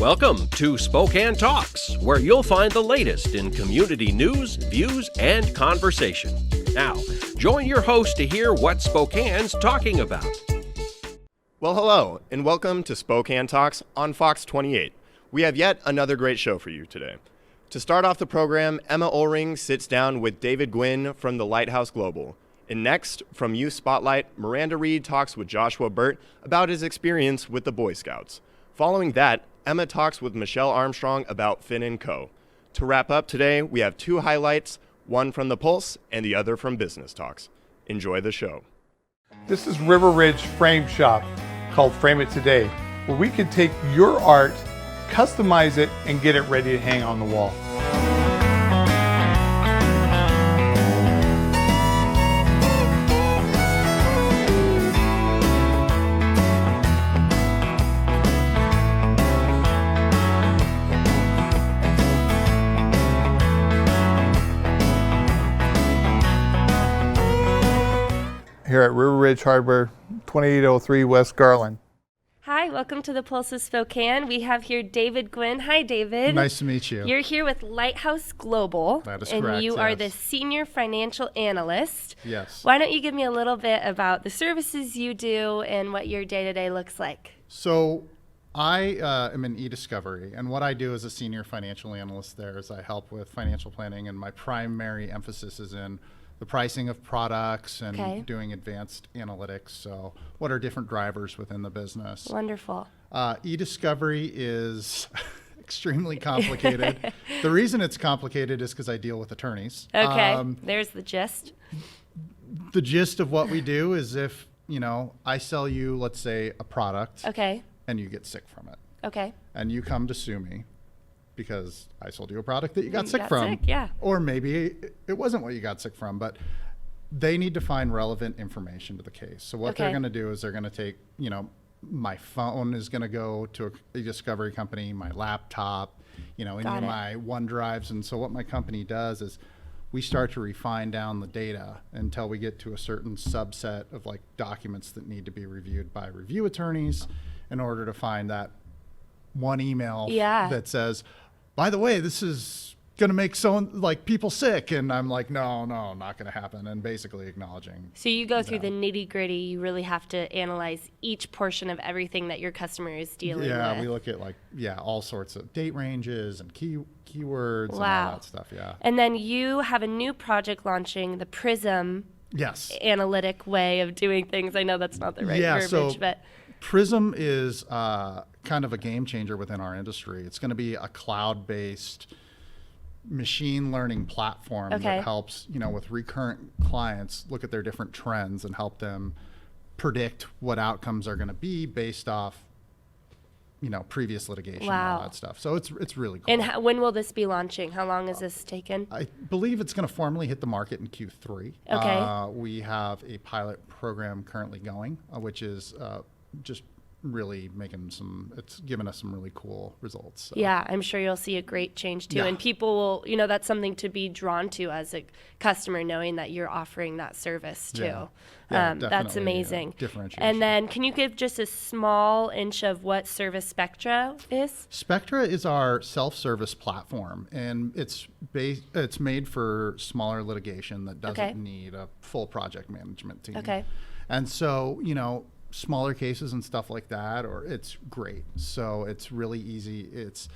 Welcome to Spokane Talks, where you'll find the latest in community news, views, and conversation. Now, join your host to hear what Spokane's talking about. Well, hello, and welcome to Spokane Talks on Fox 28. We have yet another great show for you today. To start off the program, Emma Ulring sits down with David Guinn from the Lighthouse Global. And next, from Youth Spotlight, Miranda Reed talks with Joshua Burt about his experience with the Boy Scouts. Following that, Emma talks with Michelle Armstrong about Finn & Co. To wrap up today, we have two highlights, one from the Pulse and the other from Business Talks. Enjoy the show. This is River Ridge Frame Shop, called Frame It Today, where we can take your art, customize it, and get it ready to hang on the wall. Here at River Ridge Hardware, 2803 West Garland. Hi, welcome to the Pulse of Spokane. We have here David Guinn. Hi, David. Nice to meet you. You're here with Lighthouse Global. That is and correct, you are yes. the Senior Financial Analyst. Yes. Why don't you give me a little bit about the services you do and what your day-to-day looks like? So I am in e-discovery, and what I do as a Senior Financial Analyst there is I help with financial planning, and my primary emphasis is in the pricing of products and doing advanced analytics. So what are different drivers within the business? Wonderful. E-discovery is extremely complicated. The reason it's complicated is because I deal with attorneys. Okay, there's the gist. The gist of what we do is if, I sell you, let's say, a product. Okay. And you get sick from it. Okay. And you come to sue me because I sold you a product that you got sick got from. Sick, yeah. Or maybe it wasn't what you got sick from, but they need to find relevant information to the case. So what they're going to do is they're going to take, my phone is going to go to a discovery company, my laptop, any of my OneDrives. And so what my company does is we start to refine down the data until we get to a certain subset of like documents that need to be reviewed by review attorneys in order to find that one email that says, by the way, this is going to make people sick. And I'm like, no, not going to happen. And basically acknowledging. So you go through the nitty gritty. You really have to analyze each portion of everything that your customer is dealing with. Yeah, we look at all sorts of date ranges and keywords and all that stuff. Yeah. And then you have a new project launching, the Prism analytic way of doing things. I know that's not the right verbiage, but Prism is kind of a game changer within our industry. It's going to be a cloud-based machine learning platform that helps, with recurrent clients look at their different trends and help them predict what outcomes are going to be based off, previous litigation and all that stuff. So it's really cool. And when will this be launching? How long has this taken? I believe it's going to formally hit the market in Q3. Okay. We have a pilot program currently going, which is just really it's given us some really cool results. So. Yeah, I'm sure you'll see a great change too. Yeah. And people will, that's something to be drawn to as a customer, knowing that you're offering that service too. Yeah, that's amazing. Differentiation. And then can you give just a small inch of what Service Spectra is? Spectra is our self-service platform, and it's made for smaller litigation that doesn't need a full project management team. Okay. And so, smaller cases and stuff like that, or it's great. So it's really easy. It's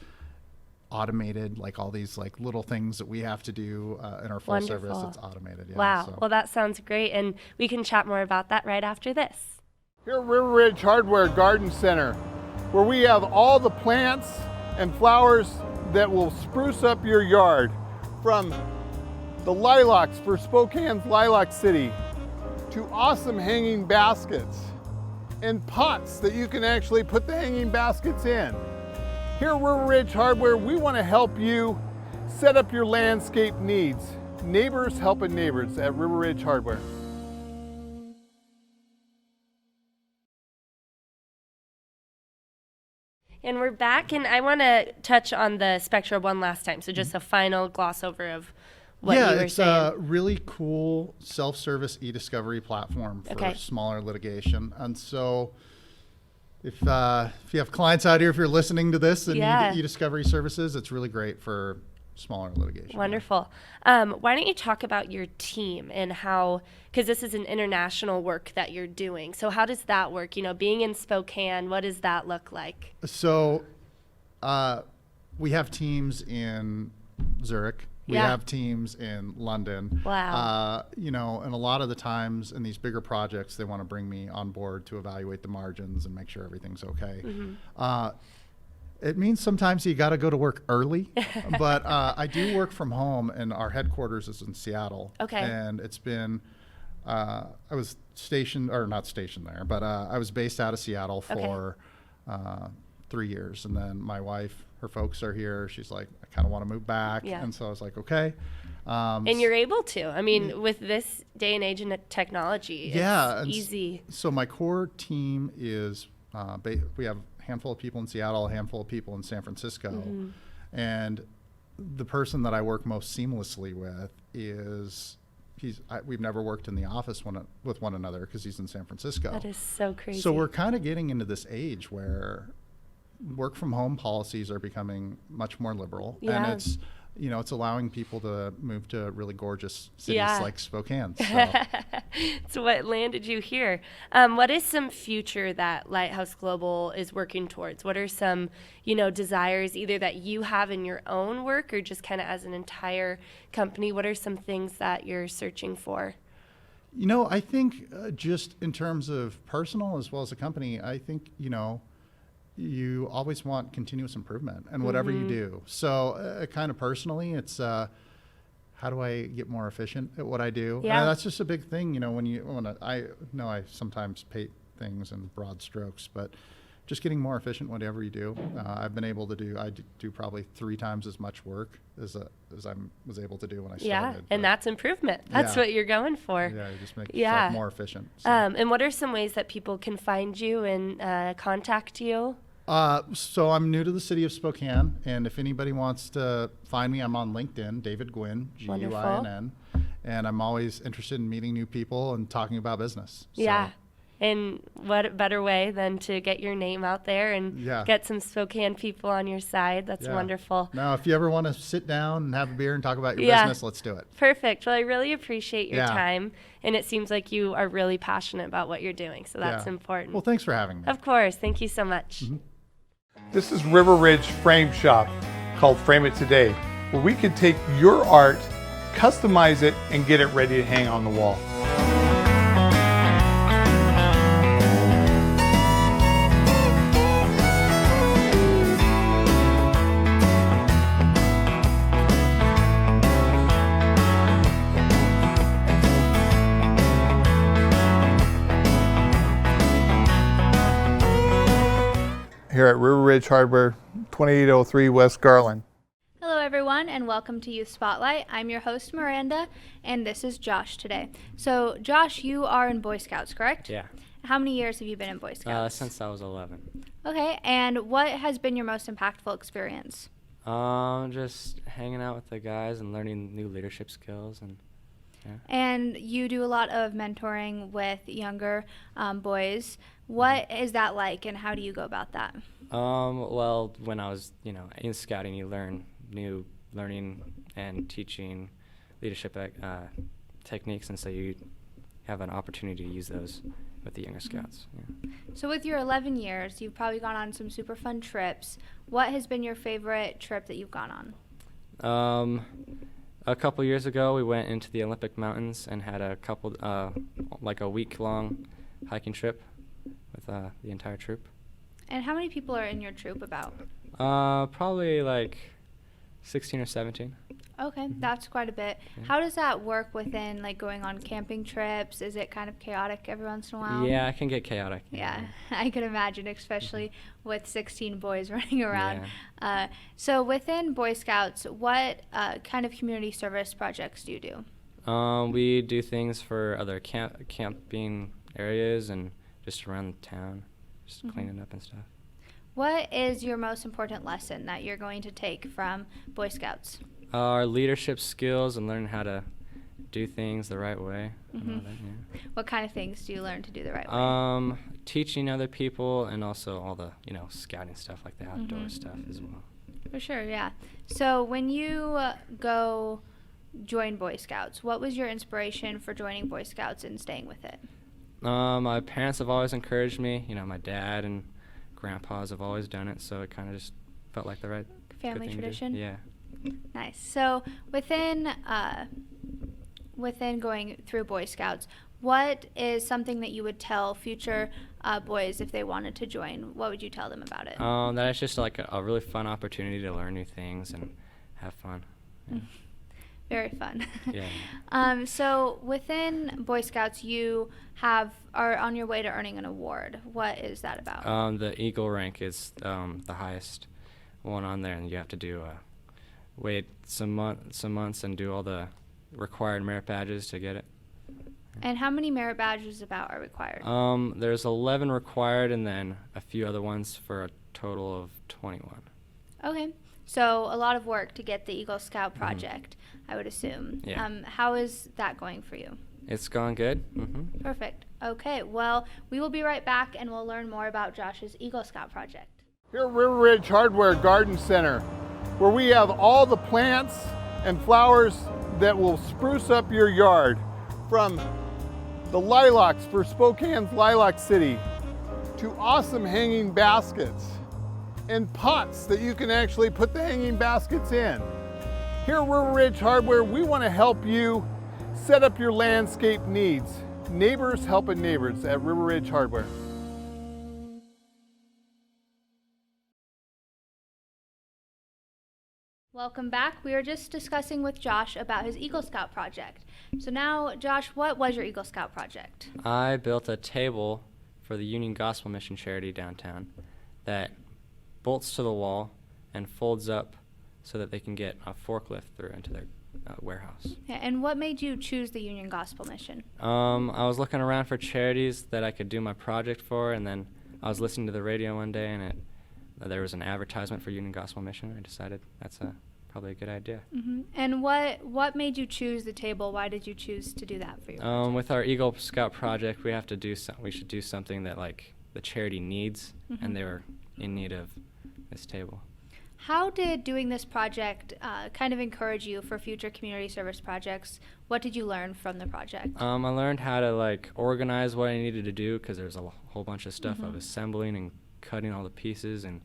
automated, like all these little things that we have to do in our full service. It's automated. Yeah, wow. Well, that sounds great. And we can chat more about that right after this. Here at River Ridge Hardware Garden Center, where we have all the plants and flowers that will spruce up your yard, from the lilacs for Spokane's Lilac City to awesome hanging baskets and pots that you can actually put the hanging baskets in. Here at River Ridge Hardware, we want to help you set up your landscape needs. Neighbors helping neighbors at River Ridge Hardware. And we're back, and I want to touch on the Spectra one last time. So just a final gloss over of what you were saying. Yeah, it's a really cool self-service e-discovery platform for smaller litigation. And so if you have clients out here, if you're listening to this and Yeah. need e-discovery services, it's really great for smaller litigation. Wonderful. Why don't you talk about your team and how, because this is an international work that you're doing. So how does that work? Being in Spokane, what does that look like? So we have teams in Zurich. We Yeah. have teams in London. Wow. And a lot of the times in these bigger projects, they want to bring me on board to evaluate the margins and make sure everything's okay. It means sometimes you got to go to work early, but I do work from home, and our headquarters is in Seattle. Okay. And it's been, I was stationed, or not stationed there, but I was based out of Seattle for 3 years. And then my wife, her folks are here. She's like, I kind of want to move back. Yeah. And so I was like, okay. And you're able to. I mean, with this day and age in technology, it's easy. So my core team is, we have a handful of people in Seattle, a handful of people in San Francisco. And the person that I work most seamlessly with is, we've never worked in the office with one another because he's in San Francisco. That is so crazy. So we're kind of getting into this age where work from home policies are becoming much more liberal. Yeah. And it's, it's allowing people to move to really gorgeous cities Yeah. like Spokane. So. So what landed you here? What is some future that Lighthouse Global is working towards? What are some, desires either that you have in your own work or just kind of as an entire company? What are some things that you're searching for? I think just in terms of personal as well as a company, I think, you always want continuous improvement in whatever you do. So kind of personally, it's how do I get more efficient at what I do? Yeah. And that's just a big thing, I know I sometimes paint things in broad strokes, but just getting more efficient whatever you do. I've been able to do probably 3 times as much work as I was able to do when I started. Yeah, and that's improvement. That's what you're going for. Yeah, you just make yourself more efficient. So. And what are some ways that people can find you and contact you? So I'm new to the city of Spokane, and if anybody wants to find me, I'm on LinkedIn, David Guinn, Guinn, and I'm always interested in meeting new people and talking about business. So. Yeah. And what better way than to get your name out there and get some Spokane people on your side. That's wonderful. Now, if you ever want to sit down and have a beer and talk about your business, let's do it. Perfect. Well, I really appreciate your time. And it seems like you are really passionate about what you're doing. So that's important. Well, thanks for having me. Of course. Thank you so much. This is River Ridge Frame Shop, called Frame It Today, where we could take your art, customize it, and get it ready to hang on the wall. Here at River Ridge Hardware, 2803 West Garland. Hello everyone and welcome to Youth Spotlight. I'm your host Miranda and this is Josh today. So Josh, you are in Boy Scouts, correct? Yeah. How many years have you been in Boy Scouts? Since I was 11. Okay, and what has been your most impactful experience? Just hanging out with the guys and learning new leadership skills and And you do a lot of mentoring with younger boys. What is that like and how do you go about that? Well, when I was, in scouting, you learn new learning and teaching leadership techniques, and so you have an opportunity to use those with the younger scouts. Yeah. So with your 11 years, you've probably gone on some super fun trips. What has been your favorite trip that you've gone on? A couple years ago, we went into the Olympic Mountains and had a week-long hiking trip with the entire troop. And how many people are in your troop about? Probably like 16 or 17. Okay, that's quite a bit. Yeah. How does that work within like going on camping trips? Is it kind of chaotic every once in a while? Yeah, it can get chaotic. Yeah, I could imagine, especially with 16 boys running around. So within Boy Scouts, what kind of community service projects do you do? We do things for other camping areas and just around the town, just cleaning up and stuff. What is your most important lesson that you're going to take from Boy Scouts? Our leadership skills and learning how to do things the right way. And all that, yeah. What kind of things do you learn to do the right way? Teaching other people, and also all the scouting stuff, like the outdoor stuff as well. For sure, yeah. So when you go join Boy Scouts, what was your inspiration for joining Boy Scouts and staying with it? My parents have always encouraged me. My dad and grandpas have always done it, so it kind of just felt like the right family good thing tradition. To do. Yeah. Nice. So within going through Boy Scouts, what is something that you would tell future boys if they wanted to join? What would you tell them about it? That it's just like a really fun opportunity to learn new things and have fun. Yeah. Very fun. Yeah. So within Boy Scouts, you are on your way to earning an award. What is that about? The Eagle rank is the highest one on there, and you have to do wait some months and do all the required merit badges to get it. And how many merit badges about are required? There's 11 required, and then a few other ones for a total of 21. Okay. So a lot of work to get the Eagle Scout project, I would assume. Yeah. How is that going for you? It's going good. Perfect. Okay. Well, we will be right back, and we'll learn more about Josh's Eagle Scout project. Here at River Ridge Hardware Garden Center, where we have all the plants and flowers that will spruce up your yard, from the lilacs for Spokane's Lilac City to awesome hanging baskets and pots that you can actually put the hanging baskets in. Here at River Ridge Hardware, we want to help you set up your landscape needs. Neighbors helping neighbors at River Ridge Hardware. Welcome back. We were just discussing with Josh about his Eagle Scout project. So now, Josh, what was your Eagle Scout project? I built a table for the Union Gospel Mission charity downtown that bolts to the wall and folds up so that they can get a forklift through into their warehouse. Yeah, and what made you choose the Union Gospel Mission? I was looking around for charities that I could do my project for, and then I was listening to the radio one day, and there was an advertisement for Union Gospel Mission. I decided that's probably a good idea. And what made you choose the table? Why did you choose to do that for your project? With our Eagle Scout project, we should do something that like the charity needs, and they were in need of this table. How did doing this project kind of encourage you for future community service projects? What did you learn from the project? I learned how to organize what I needed to do, because there's a whole bunch of stuff of assembling and cutting all the pieces and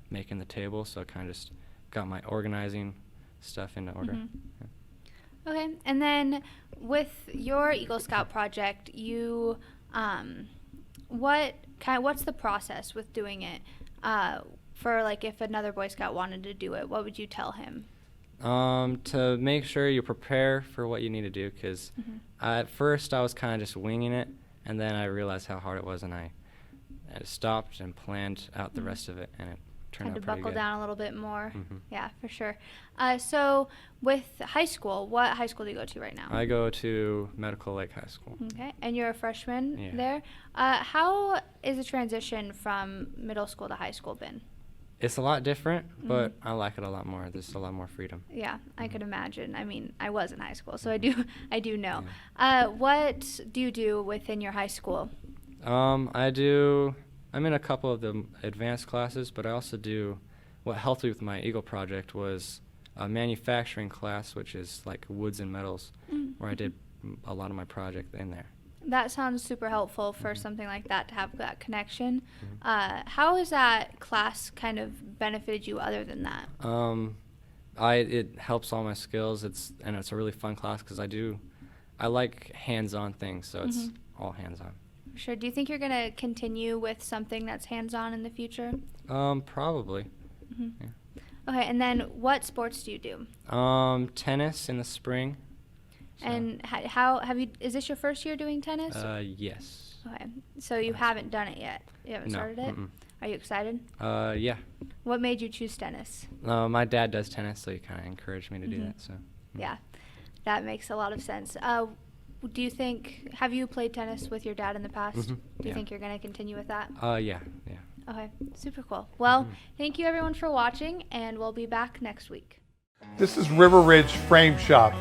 making the table, so I kind of just got my organizing stuff into order. Yeah. Okay, and then with your Eagle Scout project, you what's the process with doing it? For if another Boy Scout wanted to do it, what would you tell him? To make sure you prepare for what you need to do, because at first I was kind of just winging it, and then I realized how hard it was, and I stopped and planned out the rest of it, and it turned out pretty good. Had to buckle down a little bit more. Yeah, for sure. So with high school, what high school do you go to right now? I go to Medical Lake High School. Okay, and you're a freshman there. Yeah. How is the transition from middle school to high school been? It's a lot different, but I like it a lot more. There's a lot more freedom. Yeah, I could imagine. I mean, I was in high school, so I do know. Yeah. What do you do within your high school? I'm in a couple of the advanced classes, but I also do what helped me with my Eagle project was a manufacturing class, which is like woods and metals, where I did a lot of my project in there. That sounds super helpful for something like that, to have that connection. How has that class kind of benefited you other than that? It helps all my skills. It's a really fun class because I like hands-on things, so it's all hands-on. Sure. Do you think you're going to continue with something that's hands-on in the future? Probably. Yeah. Okay, and then what sports do you do? Tennis in the spring. So. And how have you? Is this your first year doing tennis? Yes. Okay, so you haven't done it yet. You haven't started it. Are you excited? Yeah. What made you choose tennis? My dad does tennis, so he kind of encouraged me to do that. So. Yeah, that makes a lot of sense. Have you played tennis with your dad in the past? Do you think you're going to continue with that? Yeah. Okay, super cool. Well, thank you everyone for watching, and we'll be back next week. This is River Ridge Frame Shop,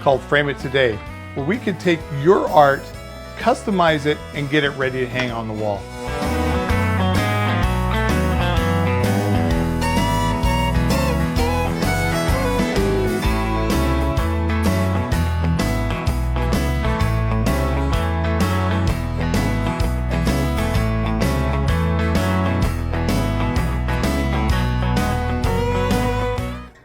called Frame It Today. where we could take your art, customize it, and get it ready to hang on the wall.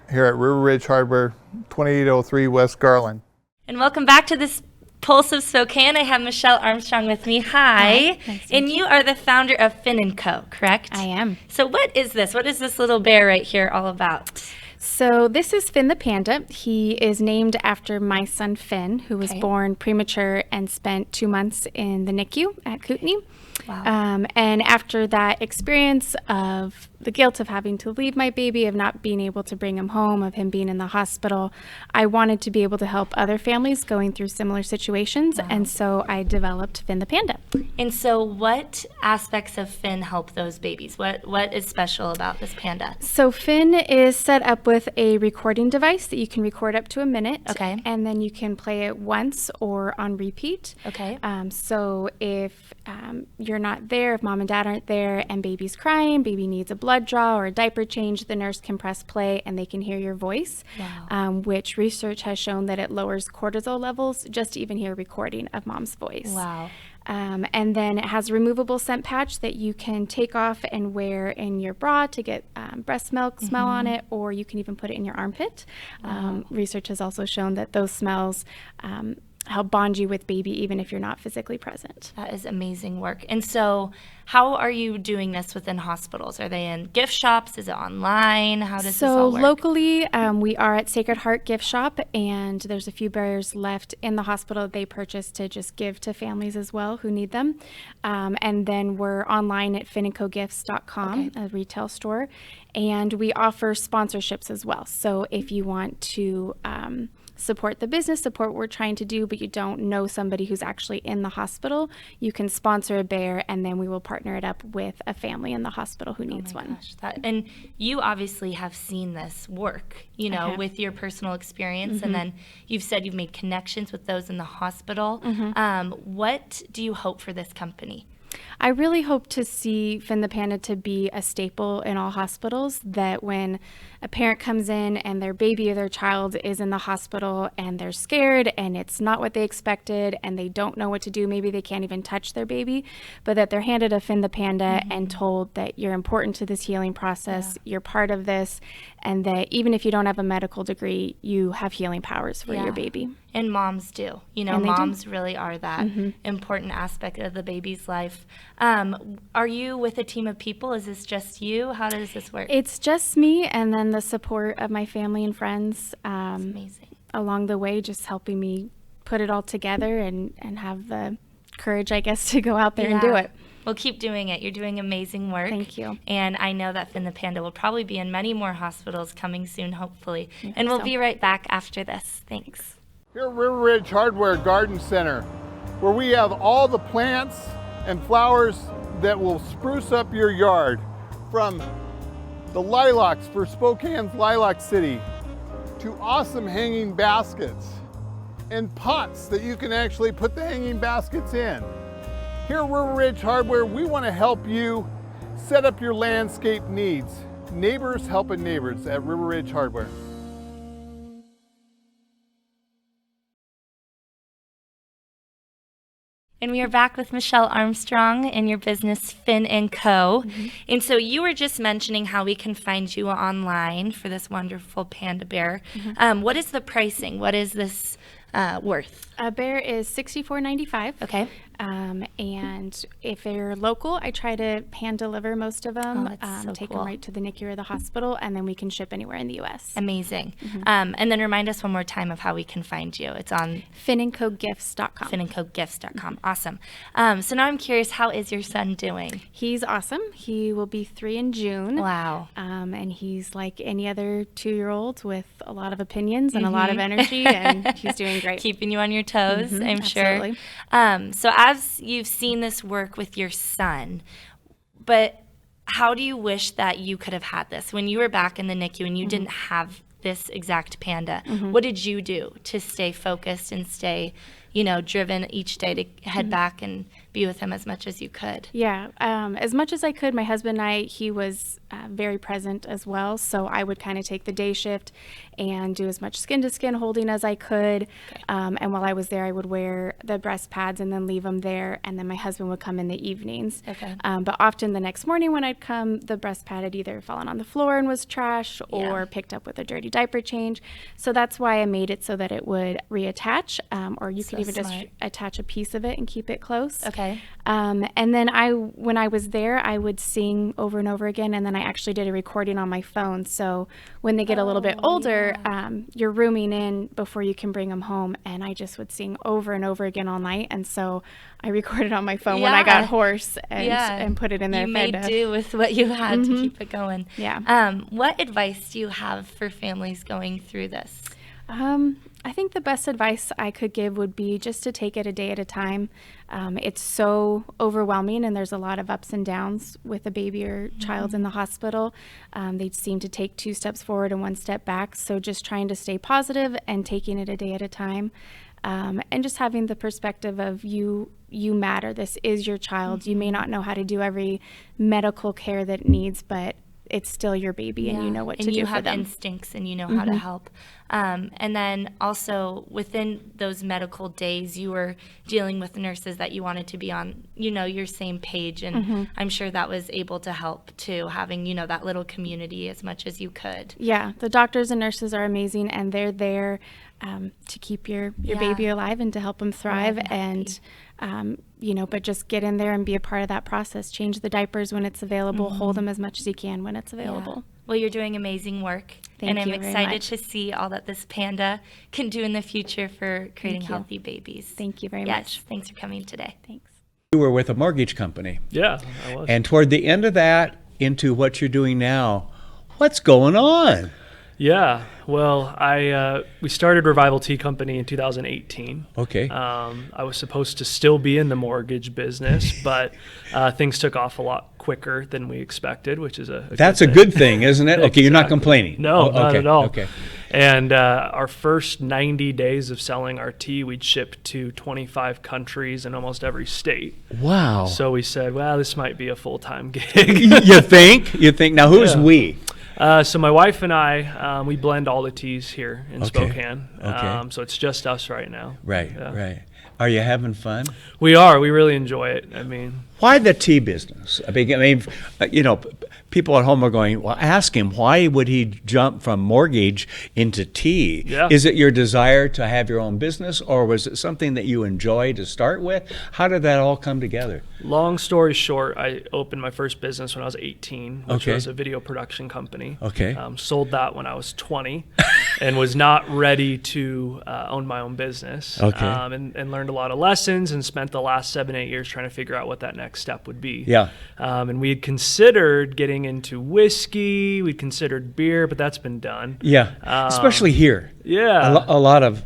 Here at River Ridge Hardware, 2803 West Garland. And welcome back to this Pulse of Spokane. I have Michelle Armstrong with me. Hi. Nice And you are the founder of Finn & Co., correct? I am. So what is this? What is this little bear right here all about? So this is Finn the Panda. He is named after my son Finn, who was born premature and spent 2 months in the NICU at Kootenai. Wow. And after that experience of the guilt of having to leave my baby, of not being able to bring him home, of him being in the hospital, I wanted to be able to help other families going through similar situations. Wow. And so I developed Finn the Panda. And so what aspects of Finn help those babies? What is special about this panda? So Finn is set up with a recording device that you can record up to a minute. Okay. And then you can play it once or on repeat. Okay. So if you're not there, if mom and dad aren't there and baby's crying, baby needs a blood draw or a diaper change, the nurse can press play and they can hear your voice, which research has shown that it lowers cortisol levels just to even hear a recording of mom's voice. Wow. And then it has a removable scent patch that you can take off and wear in your bra to get breast milk smell on it, or you can even put it in your armpit. Research has also shown that those smells help bond you with baby even if you're not physically present. That is amazing work. And so how are you doing this within hospitals? Are they in gift shops? Is it online? How does this all work? So locally, we are at Sacred Heart Gift Shop, and there's a few bears left in the hospital they purchased to just give to families as well who need them. And then we're online at finnandcogifts.com, a retail store, and we offer sponsorships as well. So if you want to support the business, support what we're trying to do, but you don't know somebody who's actually in the hospital, you can sponsor a bear, and then we will partner it up with a family in the hospital who needs one. Gosh, and you obviously have seen this work, you know, with your personal experience, and then you've said you've made connections with those in the hospital. What do you hope for this company? I really hope to see Finn the Panda to be a staple in all hospitals, that when a parent comes in and their baby or their child is in the hospital and they're scared and it's not what they expected and they don't know what to do, maybe they can't even touch their baby, but that they're handed a Finn the Panda and told that you're important to this healing process, you're part of this, and that even if you don't have a medical degree, you have healing powers for your baby. And moms do. You know, moms really are that important aspect of the baby's life. Are you with a team of people? Is this just you? How does this work? It's just me, and then the support of my family and friends amazing. Along the way, just helping me put it all together and have the courage, I guess, to go out there and do it. Well, keep doing it. You're doing amazing work. Thank you. And I know that Finn the Panda will probably be in many more hospitals coming soon, hopefully. And we'll be right back after this. Thanks. Here at River Ridge Hardware Garden Center, where we have all the plants and flowers that will spruce up your yard, from the lilacs for Spokane's Lilac City to awesome hanging baskets and pots that you can actually put the hanging baskets in. Here at River Ridge Hardware, we want to help you set up your landscape needs. Neighbors helping neighbors at River Ridge Hardware. And we are back with Michelle Armstrong and your business Finn & Co. And so you were just mentioning how we can find you online for this wonderful panda bear. What is the pricing? What is this worth? A bear is $64.95. Okay. And if they're local, I try to hand deliver most of them, take them right to the NICU or the hospital, and then we can ship anywhere in the U.S. Amazing. And then remind us one more time of how we can find you. It's on finnandcogifts.com. finnandcogifts.com. Awesome. So now I'm curious, how is your son doing? He's awesome. He will be 3 in June. Wow. And he's like any other 2-year-old with a lot of opinions and a lot of energy, and he's doing great. Keeping you on your toes, I'm absolutely. sure. So as you've seen this work with your son, but how do you wish that you could have had this when you were back in the NICU and you didn't have this exact Panda. What did you do to stay focused and stay, driven each day to head back and be with him as much as you could? Yeah, as much as I could. My husband and I, he was very present as well. So I would kind of take the day shift and do as much skin-to-skin holding as I could. And while I was there, I would wear the breast pads and then leave them there. And then my husband would come in the evenings. But often the next morning when I'd come, the breast pad had either fallen on the floor and was trash or picked up with a dirty diaper change. So that's why I made it so that it would reattach, or you could even just attach a piece of it and keep it close. And then when I was there, I would sing over and over again, and then I actually did a recording on my phone. So when they get a little bit older, you're rooming in before you can bring them home, and I just would sing over and over again all night. And so I recorded on my phone when I got hoarse and put it in there. You made do with what you had to keep it going. What advice do you have for families going through this? I think the best advice I could give would be just to take it a day at a time. It's so overwhelming, and there's a lot of ups and downs with a baby or child in the hospital. They seem to take 2 steps forward and 1 step back. So just trying to stay positive and taking it a day at a time. And just having the perspective of you matter. This is your child. You may not know how to do every medical care that it needs, but it's still your baby, and you know what to do for them. And you have instincts, and you know how to help. And then also within those medical days, you were dealing with nurses that you wanted to be on, your same page. And I'm sure that was able to help too, having, that little community as much as you could. Yeah, the doctors and nurses are amazing, and they're there to keep your baby alive and to help them thrive. And but just get in there and be a part of that process. Change the diapers when it's available. Hold them as much as you can when it's available. Well, you're doing amazing work. Thank you. And I'm very excited much. to see all that this Panda can do in the future for creating healthy babies. Thank you very yes, much. Thanks for coming today. Thanks. You were with a mortgage company. Yeah, I was. And toward the end of that, into what you're doing now, what's going on? Yeah, well, we started Revival Tea Company in 2018. Okay. I was supposed to still be in the mortgage business, but things took off a lot quicker than we expected, which is That's a good thing, isn't it? Okay, you're not complaining. No, not at all. Okay. And our first 90 days of selling our tea, we'd ship to 25 countries in almost every state. Wow. So we said, well, this might be a full-time gig. You think? Now, who's we? So my wife and I, we blend all the teas here in Spokane. Okay. So it's just us right now. Right. Are you having fun? We are. We really enjoy it. I mean, why the tea business? I mean, people at home are going, well, ask him, why would he jump from mortgage into tea? Yeah. Is it your desire to have your own business, or was it something that you enjoy to start with? How did that all come together? Long story short, I opened my first business when I was 18, which Okay. was a video production company. Okay. Sold that when I was 20 and was not ready to own my own business. Okay. And learned a lot of lessons and spent the last 7-8 years trying to figure out what that next step would be. Yeah. And we had considered getting into whiskey. We'd considered beer, but that's been done. Yeah, especially here. Yeah. A lot of.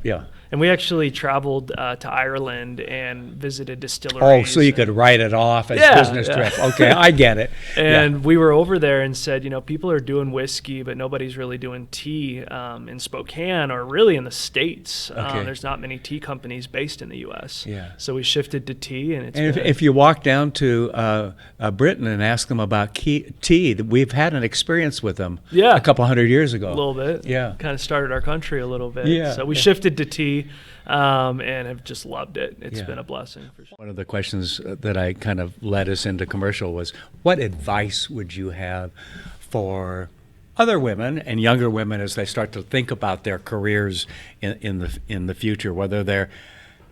And we actually traveled to Ireland and visited distilleries. Oh, so you could write it off as business trip. Okay, I get it. And we were over there and said, people are doing whiskey, but nobody's really doing tea in Spokane or really in the States. Okay. There's not many tea companies based in the U.S. Yeah. So we shifted to tea, and if you walk down to Britain and ask them about tea, we've had an experience with them a couple hundred years ago. A little bit. Yeah. Kind of started our country a little bit. Yeah. So we shifted to tea. And have just loved it. It's been a blessing for sure. One of the questions that I kind of led us into commercial was, what advice would you have for other women and younger women as they start to think about their careers in the future, whether they're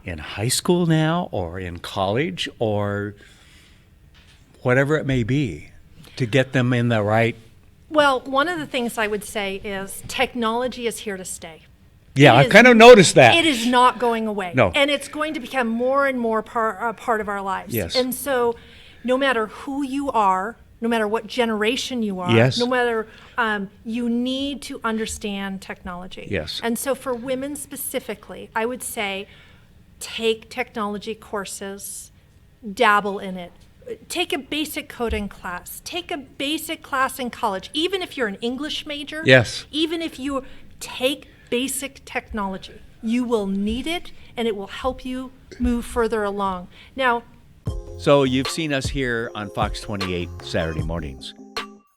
in high school now or in college or whatever it may be, to get them in the right? Well, one of the things I would say is technology is here to stay. Yeah, I've kind of noticed that. It is not going away. No. And it's going to become more and more a part of our lives. Yes. And so no matter who you are, no matter what generation you are, Yes. no matter, you need to understand technology. Yes. And so for women specifically, I would say take technology courses, dabble in it. Take a basic coding class. Take a basic class in college, even if you're an English major. Yes. Even if you Take basic technology. You will need it, and it will help you move further along. Now, So you've seen us here on Fox 28 Saturday mornings.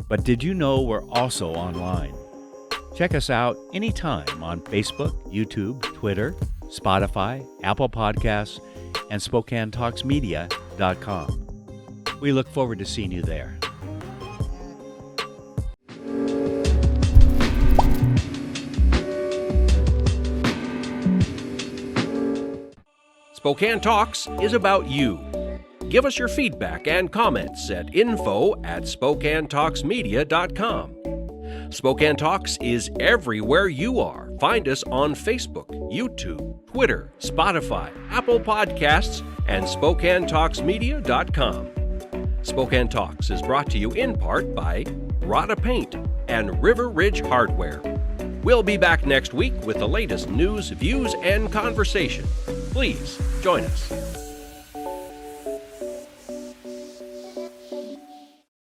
But did you know we're also online? Check us out anytime on Facebook, YouTube, Twitter, Spotify, Apple Podcasts, and SpokaneTalksMedia.com. We look forward to seeing you there. Spokane Talks is about you. Give us your feedback and comments at info@SpokaneTalksMedia.com. Spokane Talks is everywhere you are. Find us on Facebook, YouTube, Twitter, Spotify, Apple Podcasts, and SpokaneTalksMedia.com. Spokane Talks is brought to you in part by Rada Paint and River Ridge Hardware. We'll be back next week with the latest news, views, and conversation. Please join us.